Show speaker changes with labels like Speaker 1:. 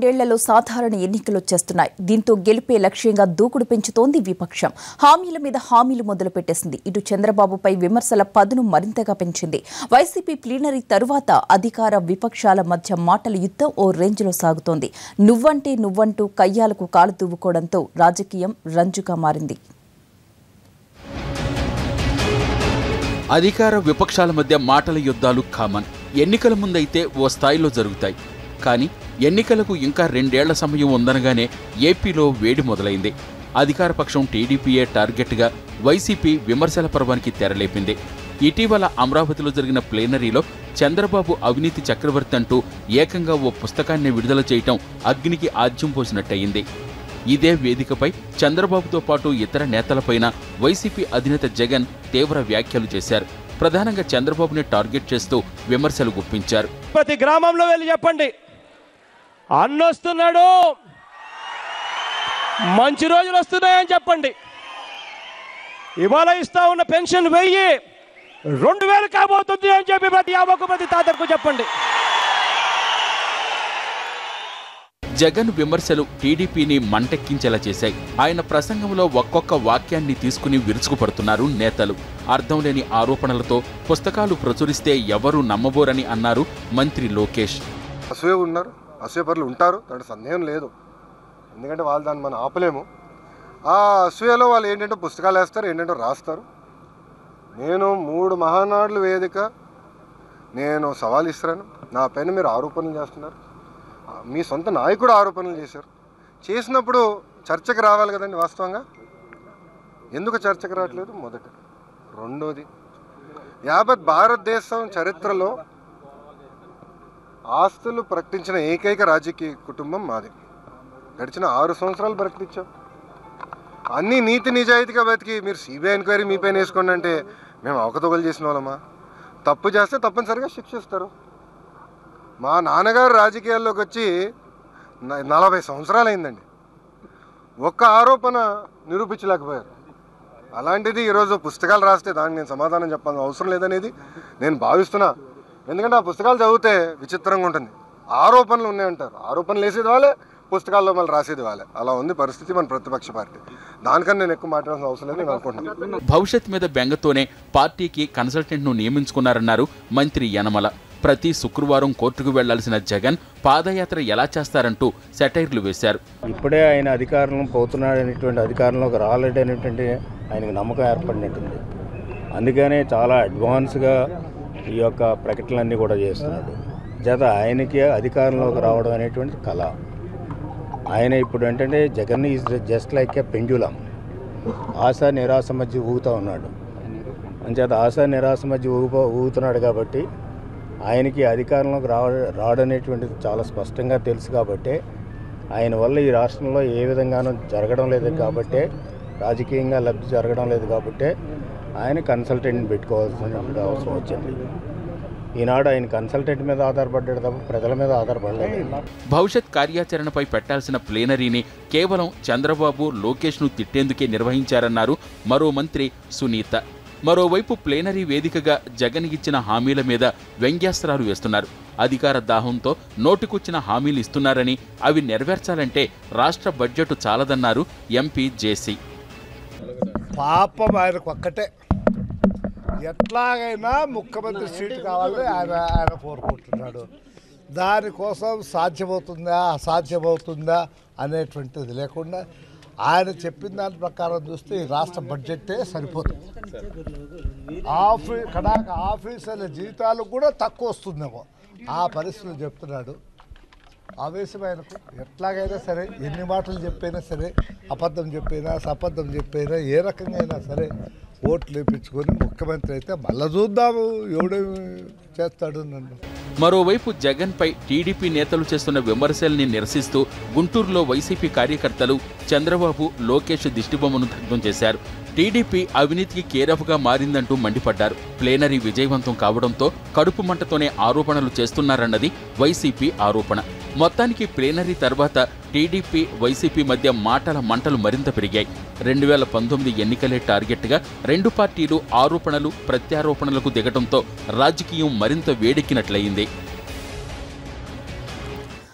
Speaker 1: ఏళ్లలో సాధారణ ఎన్నికలు వచ్చేస్తున్నాయి. దీంతో గెలిపే లక్ష్యంగా దూకుడు పెంచుతోంది విపక్షం. హామీల మీద హామీలు మొదలుపెట్టేసింది. ఇటు చంద్రబాబుపై విమర్శల పదును మరింతగా పెంచింది. వైసీపీ ప్లీనరీ తరువాత అధికార విపక్షాల మధ్య మాటల యుద్ధం ఓ రేంజ్లో సాగుతోంది. నువ్వంటూ కయ్యాలకు కాలు దువ్వుకోవడంతో రాజకీయం రంజుగా మారింది.
Speaker 2: అధికార విపక్షాల మధ్య మాటల యుద్ధాలు కామన్. ఎన్నికల ముందైతే ఓ స్థాయిలో జరుగుతాయి. కానీ ఎన్నికలకు ఇంకా 2 ఏళ్ల సమయం ఉందనగానే ఏపీలో వేడి మొదలైంది. అధికార పక్షం టీడీపీయే టార్గెట్గా వైసీపీ విమర్శల పర్వానికి తెరలేపింది. ఇటీవల అమరావతిలో జరిగిన ప్లేనరీలో చంద్రబాబు అవినీతి చక్రవర్తి అంటూ ఏకంగా ఓ పుస్తకాన్ని విడుదల చేయటం అగ్నికి ఆజ్యం పోసినట్టయింది. ఇదే వేదికపై చంద్రబాబుతో పాటు ఇతర నేతలపైన వైసీపీ అధినేత జగన్ తీవ్ర వ్యాఖ్యలు చేశారు. ప్రధానంగా చంద్రబాబుని టార్గెట్ చేస్తూ విమర్శలు గుప్పించారు.
Speaker 3: ప్రతి గ్రామంలో వెళ్ళి చెప్పండి, అన్నొస్తున్నాడు, మంచి రోజులు వస్తున్నాయని చెప్పండి. ఇవాళ ఇస్తా ఉన్న పెన్షన్ 1000, 2000 కాబోతుంది అని చెప్పి ప్రతి యావకు ప్రతి తాతకు చెప్పండి.
Speaker 2: జగన్ విమర్శలు టీడీపీని మంటెక్కించేలా చేశాయి. ఆయన ప్రసంగంలో ఒక్కొక్క వాక్యాన్ని తీసుకుని విరుచుకుపడుతున్నారు నేతలు. అర్థం లేని ఆరోపణలతో పుస్తకాలు ప్రచురిస్తే ఎవరూ నమ్మబోరని అన్నారు మంత్రి లోకేష్.
Speaker 4: అసూయపరులు ఉంటారు, దాంట్లో సందేహం లేదు. ఎందుకంటే వాళ్ళు దాన్ని మనం ఆపలేము. ఆ అసూయలో వాళ్ళు ఏంటంటే పుస్తకాలు వేస్తారు, ఏంటంటే రాస్తారు. నేను 3 మహానాడుల వేదిక నేను సవాల్ ఇస్తున్నాను. నా పైన మీరు ఆరోపణలు చేస్తున్నారు. మీ సొంత నాయకుడు ఆరోపణలు చేశారు. చేసినప్పుడు చర్చకు రావాలి కదండి. వాస్తవంగా ఎందుకు చర్చకు రావట్లేదు? మొదటి. రెండోది, యావత్ భారతదేశం చరిత్రలో ఆస్తులు ప్రకటించిన ఏకైక రాజకీయ కుటుంబం మాది. గడిచిన 6 సంవత్సరాలు ప్రకటించాం. అన్నీ నీతి నిజాయితీగా బతికి మీరు సిబిఐ ఎంక్వైరీ మీ పైన వేసుకోండి అంటే మేము అవకతవకలు చేసిన వాళ్ళమా? తప్పు చేస్తే తప్పనిసరిగా శిక్షిస్తారు. మా నాన్నగారు రాజకీయాల్లోకి వచ్చి 40 సంవత్సరాలు అయిందండి. ఒక్క ఆరోపణ నిరూపించలేకపోయారు. అలాంటిది ఈరోజు పుస్తకాలు రాస్తే దానికి నేను సమాధానం చెప్పాల్సిన అవసరం లేదనేది నేను భావిస్తున్నా. ఎందుకంటే ఆ పుస్తకాలు చదివితే విచిత్రంగా ఉంటుంది. ఆరోపణలు ఉన్నాయంటారు, ఆరోపణలు వేసేది వాళ్ళే, పుస్తకాల్లో మళ్ళీ రాసేది వాళ్ళే. అలా ఉంది పరిస్థితి మన ప్రతిపక్ష పార్టీ. దానికన్నా నేను ఎక్కువ మాట్లాడాల్సిన అవసరం లేదు నేను అనుకుంటున్నాను.
Speaker 2: భవిష్యత్ మీద బెంగతోనే పార్టీకి కన్సల్టెంట్ను నియమించుకున్నారన్నారు మంత్రి యనమల. ప్రతి శుక్రవారం కోర్టుకు వెళ్లాల్సిన జగన్ పాదయాత్ర ఎలా చేస్తారంటూ సెటైర్లు వేశారు.
Speaker 5: ఇప్పుడే ఆయన అధికారంలో పోతున్నాడనేటువంటి, అధికారంలోకి రాలేడనేటువంటి ఆయనకు నమ్మకం ఏర్పడినట్టుంది. అందుకనే చాలా అడ్వాన్స్గా ఈ యొక్క ప్రకటనలన్నీ కూడా చేస్తున్నాడు. జత ఆయనకి అధికారంలోకి రావడం అనేటువంటి కళ. ఆయన ఇప్పుడు ఏంటంటే Jagan is just like a pendulum. ఆశ నిరాశ మధ్య ఊగుతూ ఉన్నాడు. అంచేత ఆశ నిరాశ మధ్య ఊగుతున్నాడు కాబట్టి ఆయనకి అధికారంలోకి రావడనేటువంటిది చాలా స్పష్టంగా తెలుసు. కాబట్టి ఆయన వల్ల ఈ రాష్ట్రంలో ఏ విధంగానూ జరగడం లేదు కాబట్టి, రాజకీయంగా లబ్ధి జరగడం లేదు కాబట్టి ఆయన కన్సల్టెంట్ని పెట్టుకోవాల్సిన అవసరం వచ్చింది. ఈనాడు ఆయన కన్సల్టెంట్ మీద ఆధారపడ్డాడు తప్ప ప్రజల మీద ఆధారపడలేదు.
Speaker 2: భవిష్యత్ కార్యాచరణపై పెట్టాల్సిన ప్లేనరీని కేవలం చంద్రబాబు, లోకేష్ను తిట్టేందుకే నిర్వహించారన్నారు మరో మంత్రి సునీత. మరోవైపు ప్లేనరీ వేదికగా జగన్ ఇచ్చిన హామీల మీద వ్యంగ్యాస్త్రాలు వేస్తున్నారు. అధికార దాహంతో నోటికొచ్చిన హామీలు ఇస్తున్నారని అవి నెరవేర్చాలంటే రాష్ట్ర బడ్జెట్ చాలదన్నారు ఎంపీ జేసీ.
Speaker 6: పాపం ఆయనకు ఒక్కటే, ఎట్లాగైనా ముఖ్యమంత్రి సీటు కావాలని ఆయన కోరుకుంటున్నాడు. దానికోసం సాధ్యమవుతుందా అసాధ్యమవుతుందా అనేటువంటిది లేకుండా ఆయన చెప్పిన దాని ప్రకారం చూస్తే ఈ రాష్ట్ర బడ్జెట్టే సరిపోతుంది. ఆఫీసర్ల జీతాలు కూడా తక్కువ వస్తుందేమో ఆ పరిస్థితులు చెప్తున్నాడు. ఆవేశమైనకు ఎట్లాగైనా సరే, ఎన్ని మాటలు చెప్పైనా సరే, అబద్ధం చెప్పైనా సబద్ధం చెప్పైనా ఏ రకంగా అయినా సరే ఓట్లు వేయించుకొని ముఖ్యమంత్రి అయితే మళ్ళా చూద్దాము ఎవడేమి చేస్తాడు నన్ను.
Speaker 2: మరోవైపు జగన్పై టీడీపీ నేతలు చేస్తున్న విమర్శల్ని నిరసిస్తూ గుంటూరులో వైసీపీ కార్యకర్తలు చంద్రబాబు, లోకేష్ దిష్టిబొమ్మను దగ్ధం చేశారు. టీడీపీ అవినీతికి కేరఫ్గా మారిందంటూ మండిపడ్డారు. ప్లేనరీ విజయవంతం కావడంతో కడుపు మంటతోనే ఆరోపణలు చేస్తున్నారన్నది వైసీపీ ఆరోపణ. మొత్తానికి ప్లేనరీ తర్వాత టీడీపీ, వైసీపీ మధ్య మాటల మంటలు మరింత పెరిగాయి. 2019 ఎన్నికలే టార్గెట్గా 2 పార్టీలు ఆరోపణలు, ప్రత్యారోపణలకు దిగడంతో రాజకీయం మరింత వేడెక్కినట్లయింది.